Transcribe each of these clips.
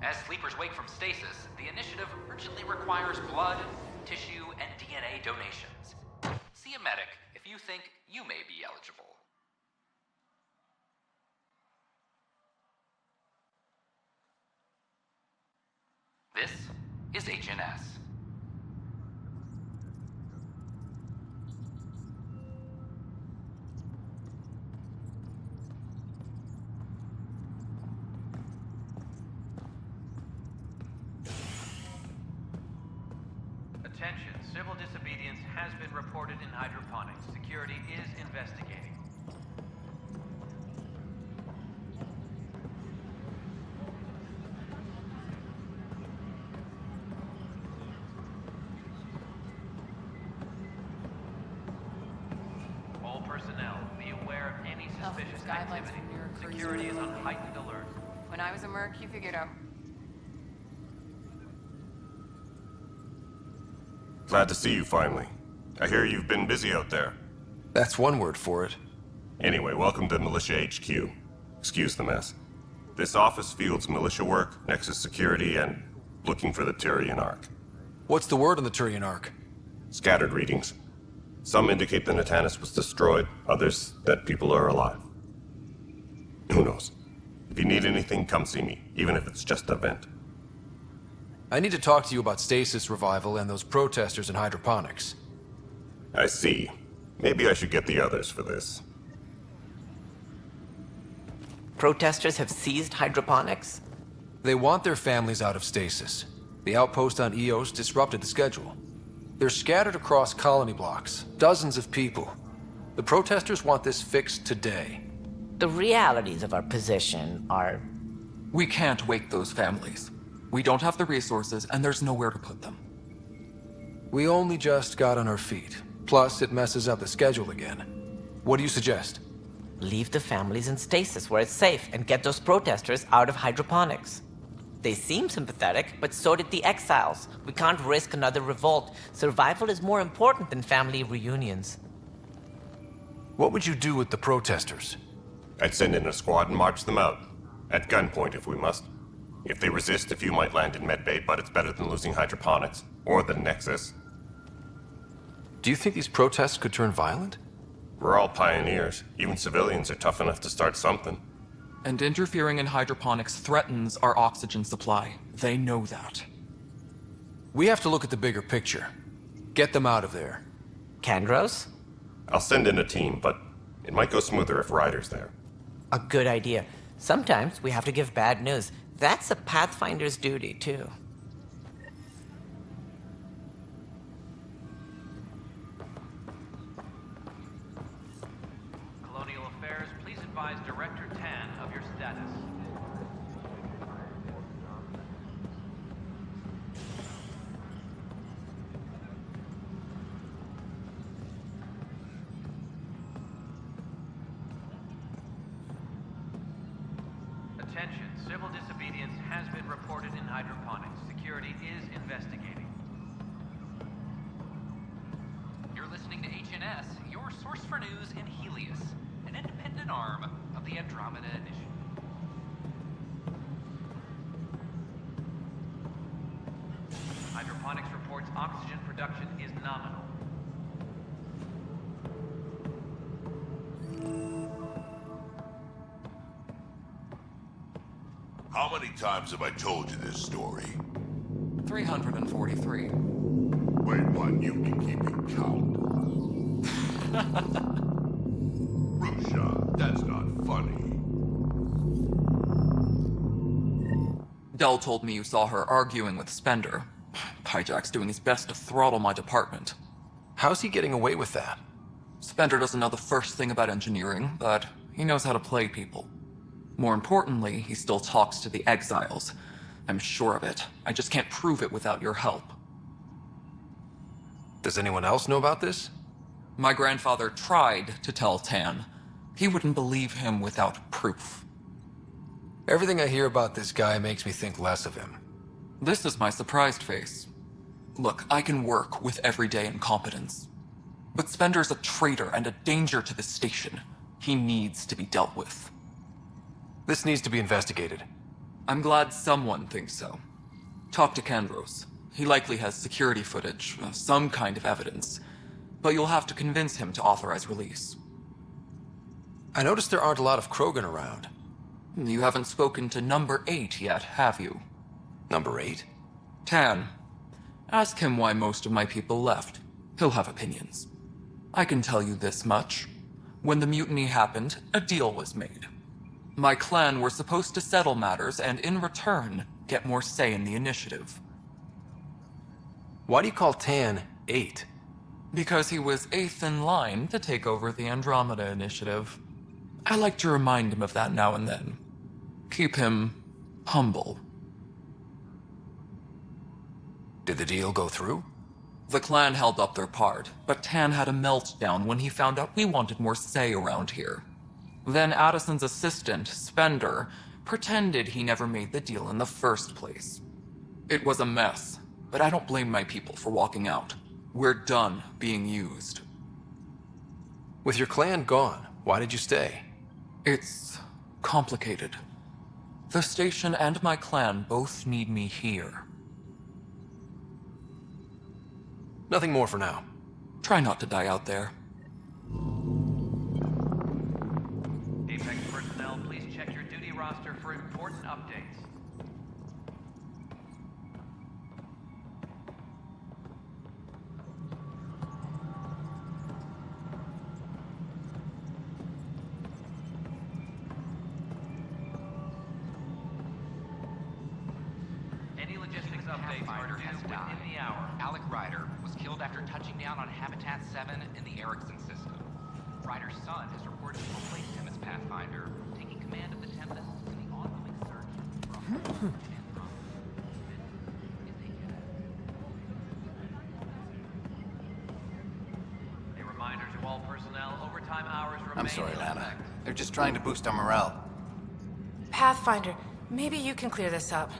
As sleepers wake from stasis, the initiative urgently requires blood, tissue, and DNA donations. See a medic if you think you may be eligible. This is HNS. Attention, civil disobedience has been reported in hydroponics. Security is investigating. All personnel, be aware of any suspicious guidelines activity. from New York for Security is on heightened alert. When I was a merc, you figured out. Glad to see you finally. I hear you've been busy out there. That's one word for it. Anyway, welcome to Militia HQ. Excuse the mess. This office fields militia work, Nexus security, and looking for the Tyrian Ark. What's the word on the Tyrian Ark? Scattered readings. Some indicate the Natanus was destroyed, others that people are alive. Who knows? If you need anything, come see me, even if it's just a vent. I need to talk to you about stasis revival and those protesters in hydroponics. I see. Maybe I should get the others for this. Protesters have seized hydroponics? They want their families out of stasis. The outpost on Eos disrupted the schedule. They're scattered across colony blocks, dozens of people. The protesters want this fixed today. The realities of our position are... We can't wake those families. We don't have the resources, and there's nowhere to put them. We only just got on our feet. Plus, it messes up the schedule again. What do you suggest? Leave the families in stasis where it's safe and get those protesters out of hydroponics. They seem sympathetic, but so did the exiles. We can't risk another revolt. Survival is more important than family reunions. What would you do with the protesters? I'd send in a squad and march them out. At gunpoint if we must. If they resist, a few might land in medbay, but it's better than losing hydroponics. Or the Nexus. Do you think these protests could turn violent? We're all pioneers. Even civilians are tough enough to start something. And interfering in hydroponics threatens our oxygen supply. They know that. We have to look at the bigger picture. Get them out of there. Kandros? I'll send in a team, but it might go smoother if Ryder's there. A good idea. Sometimes we have to give bad news. That's a Pathfinder's duty, too. Colonial Affairs, please advise Director Tan of your status. Attention, civil disobedience has been reported in hydroponics. Security is investigating. You're listening to HNS, your source for news in Helios, an independent arm of the Andromeda Initiative. Hydroponics reports oxygen production is nominal. How many times have I told you this story? 343. Wait, what? You can keep it count. Rusha, that's not funny. Dell told me you saw her arguing with Spender. Pyjack's doing his best to throttle my department. How's he getting away with that? Spender doesn't know the first thing about engineering, but he knows how to play people. More importantly, he still talks to the exiles. I'm sure of it. I just can't prove it without your help. Does anyone else know about this? My grandfather tried to tell Tan. He wouldn't believe him without proof. Everything I hear about this guy makes me think less of him. This is my surprised face. Look, I can work with everyday incompetence. But Spender's a traitor and a danger to the station. He needs to be dealt with. This needs to be investigated. I'm glad someone thinks so. Talk to Kandros. He likely has security footage, some kind of evidence. But you'll have to convince him to authorize release. I noticed there aren't a lot of Krogan around. You haven't spoken to number 8 yet, have you? Number 8? Tan. Ask him why most of my people left. He'll have opinions. I can tell you this much. When the mutiny happened, a deal was made. My clan were supposed to settle matters and, in return, get more say in the initiative. Why do you call Tan 8? Because he was 8th in line to take over the Andromeda initiative. I like to remind him of that now and then. Keep him humble. Did the deal go through? The clan held up their part, but Tan had a meltdown when he found out we wanted more say around here. Then Addison's assistant, Spender, pretended he never made the deal in the first place. It was a mess, but I don't blame my people for walking out. We're done being used. With your clan gone, why did you stay? It's complicated. The station and my clan both need me here. Nothing more for now. Try not to die out there. Apex personnel, please check your duty roster for important updates. Any logistics updates are Ryder due has died. within the hour. Ryder was killed after touching down on Habitat 7 in the Erickson system. Ryder's son has reportedly replaced him as Pathfinder, taking command of the Tempest in the ongoing search from A reminder to all personnel, overtime hours remain I'm sorry, in Lana. effect. They're just trying to boost our morale. Pathfinder, maybe you can clear this up.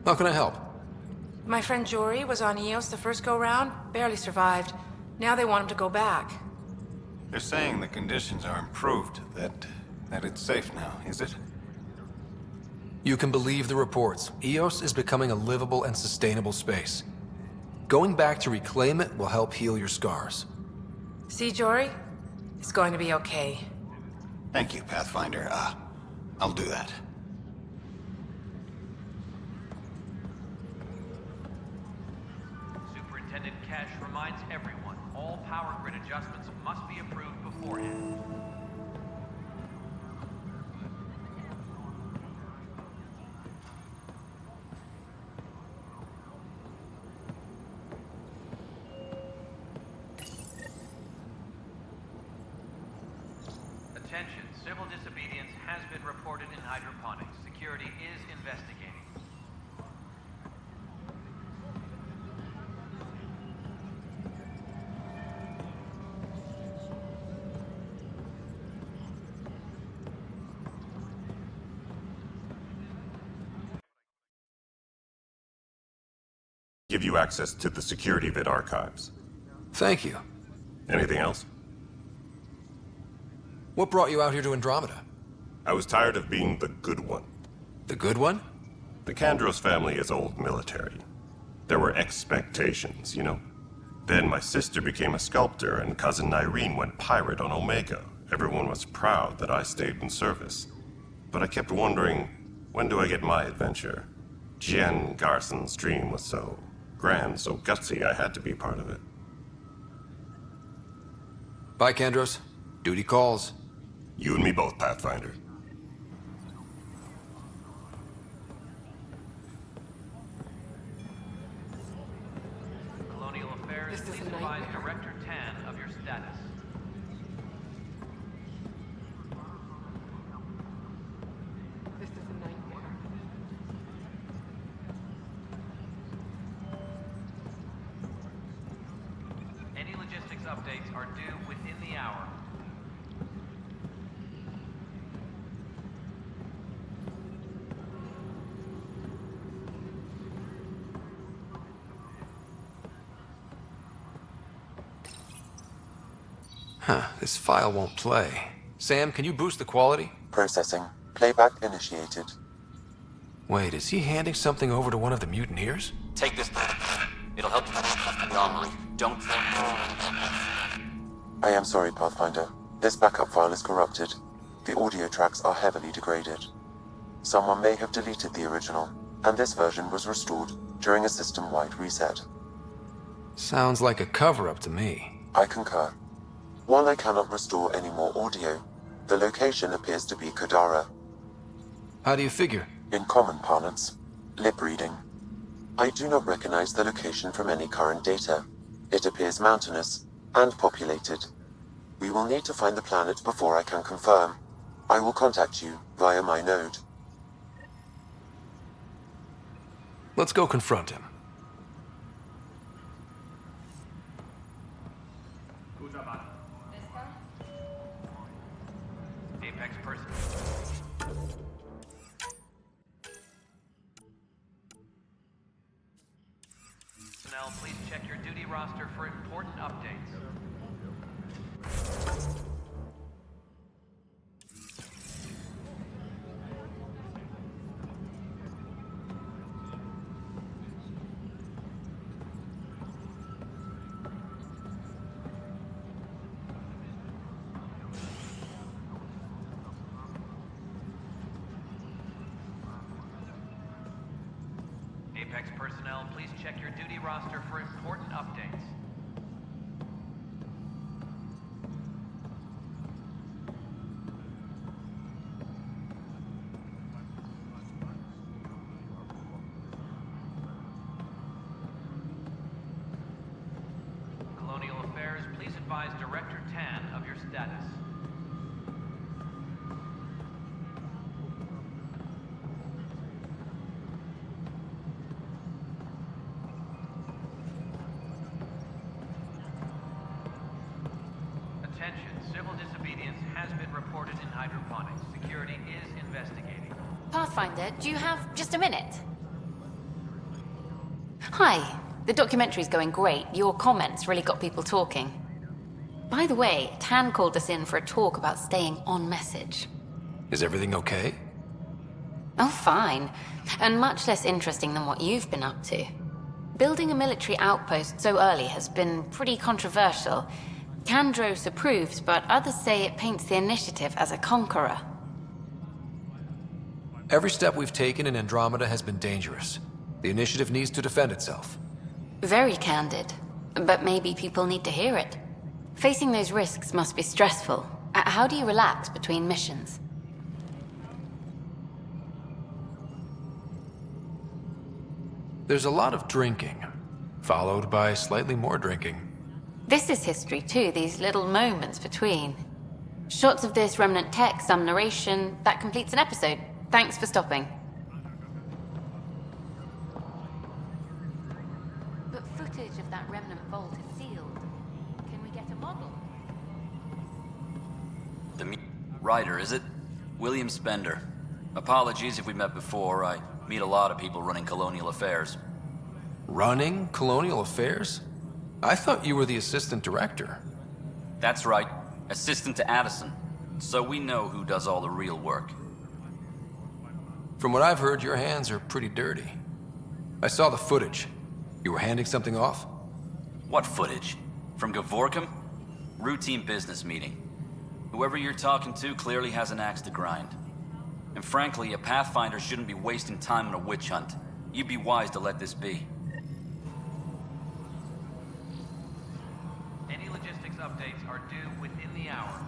How can I help? My friend Jory was on EOS the first go-round, barely survived. Now they want him to go back. They're saying the conditions are improved, that it's safe now, is it? You can believe the reports. EOS is becoming a livable and sustainable space. Going back to reclaim it will help heal your scars. See, Jory? It's going to be okay. Thank you, Pathfinder. I'll do that. Superintendent Cash reminds everyone, all power grid adjustments must be approved beforehand. Attention, civil disobedience has been reported in hydroponics. Security is investigating. Give you access to the security vid archives. Thank you. Anything else? What brought you out here to Andromeda? I was tired of being the good one. The good one? The Kandros family is old military. There were expectations, you know. Then my sister became a sculptor and cousin Irene went pirate on Omega. Everyone was proud that I stayed in service. But I kept wondering, when do I get my adventure? Jen Garson's dream was so grand, so gutsy, I had to be part of it. Bye, Kandros. Duty calls. You and me both, Pathfinder. Colonial Affairs, This is please a advise nightmare. Director Tan of your status. This is a nightmare. Any logistics updates are due within the hour. Huh, this file won't play. Sam, can you boost the quality? Processing. Playback initiated. Wait, is he handing something over to one of the mutineers? Take this. It'll help you find the armory. Don't. I am sorry, Pathfinder. This backup file is corrupted. The audio tracks are heavily degraded. Someone may have deleted the original, and this version was restored during a system-wide reset. Sounds like a cover-up to me. I concur. While I cannot restore any more audio, the location appears to be Kadara. How do you figure? In common parlance, lip reading. I do not recognize the location from any current data. It appears mountainous and populated. We will need to find the planet before I can confirm. I will contact you via my node. Let's go confront him. Apex person. Personnel, please check your duty roster for important updates. Apex personnel, please check your duty roster for important updates. Colonial Affairs, please advise Director Tan of your status. Attention, civil disobedience has been reported in hydroponics. Security is investigating. Pathfinder, do you have just a minute? Hi. The documentary's going great. Your comments really got people talking. By the way, Tan called us in for a talk about staying on message. Is everything okay? Oh, fine. And much less interesting than what you've been up to. Building a military outpost so early has been pretty controversial. Kandros approves, but others say it paints the initiative as a conqueror. Every step we've taken in Andromeda has been dangerous. The initiative needs to defend itself. Very candid. But maybe people need to hear it. Facing those risks must be stressful. How do you relax between missions? There's a lot of drinking, followed by slightly more drinking. This is history too, these little moments between. Shots of this remnant tech, some narration, that completes an episode. Thanks for stopping. But footage of that remnant vault is sealed. Can we get a model? Ryder, is it? William Spender. Apologies if we met before. I meet a lot of people running Colonial Affairs. Running Colonial Affairs? I thought you were the assistant director. That's right. Assistant to Addison. So we know who does all the real work. From what I've heard, your hands are pretty dirty. I saw the footage. You were handing something off? What footage? From Gavorkum? Routine business meeting. Whoever you're talking to clearly has an axe to grind. And frankly, a Pathfinder shouldn't be wasting time on a witch hunt. You'd be wise to let this be. Any logistics updates are due within the hour.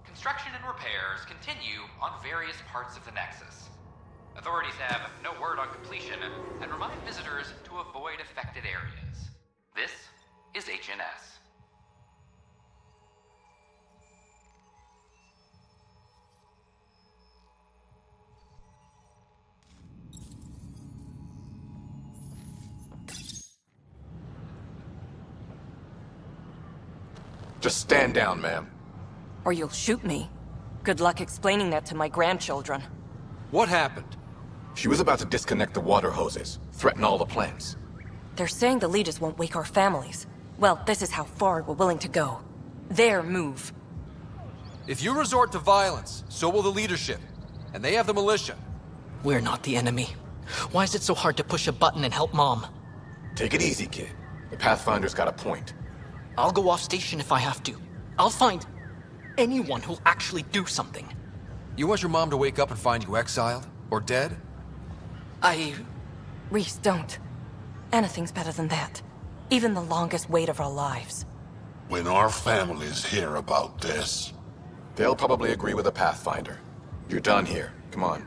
Construction and repairs continue on various parts of the Nexus. Authorities have no word on completion and remind visitors to avoid affected areas. This is HNS. Just stand down, ma'am. Or you'll shoot me. Good luck explaining that to my grandchildren. What happened? She was about to disconnect the water hoses, threaten all the plants. They're saying the leaders won't wake our families. Well, this is how far we're willing to go. Their move. If you resort to violence, so will the leadership. And they have the militia. We're not the enemy. Why is it so hard to push a button and help Mom? Take it easy, kid. The Pathfinder's got a point. I'll go off station if I have to. I'll find anyone who'll actually do something. You want your mom to wake up and find you exiled? Or dead? Reese, don't. Anything's better than that. Even the longest wait of our lives. When our families hear about this... They'll probably agree with the Pathfinder. You're done here. Come on.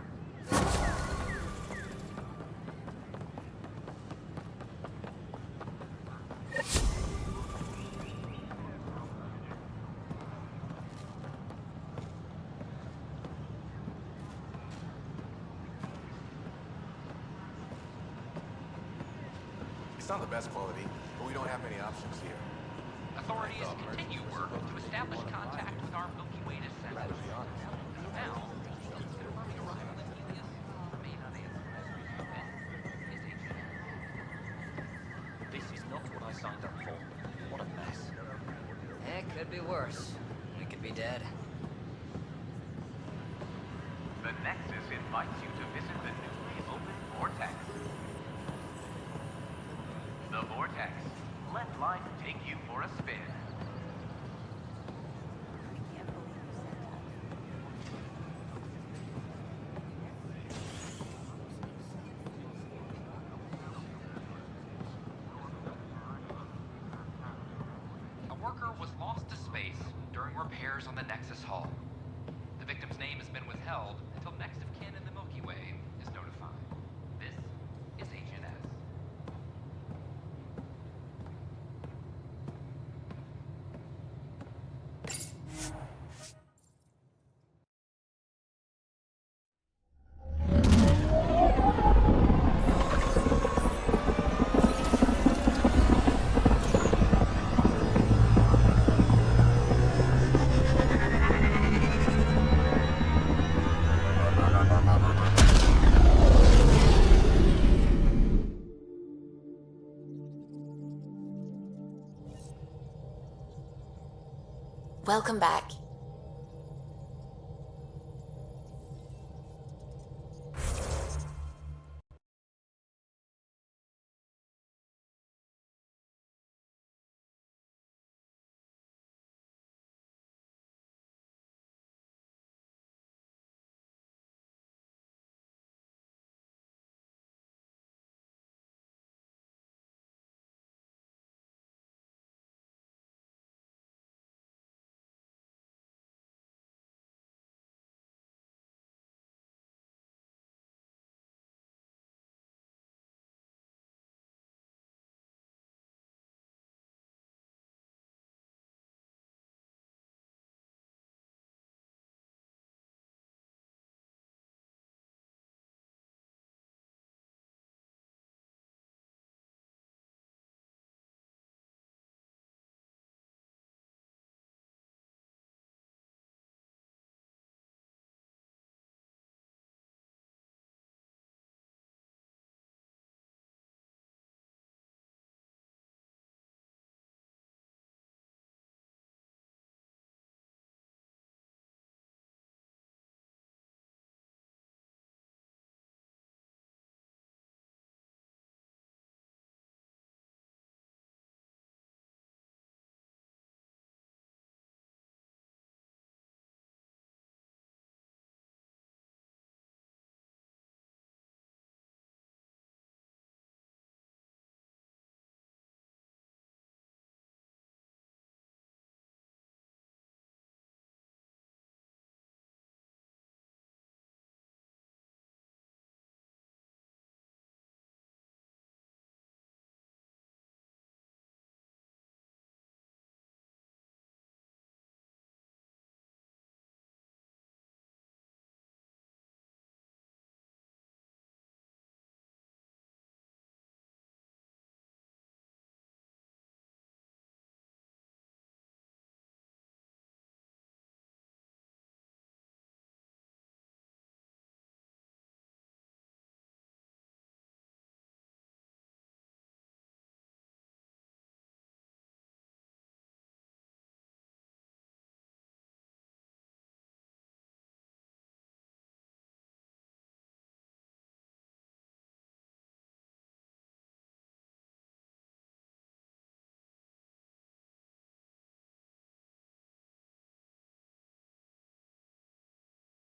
It's not the best quality, but we don't have many options here. Authorities continue work to establish contact with our Milky Way descendants. Now, confirming arrival in Helios remain unanswered. This is not what I signed up for. What a mess. It could be worse. We could be dead. The Nexus invites you to visit the newly opened Vortex. The Vortex. Let life take you for a spin. A worker was lost to space during repairs on the Nexus hull. The victim's name has been withheld until next of kin in the Milky Way is notified. This is HNS. Welcome back.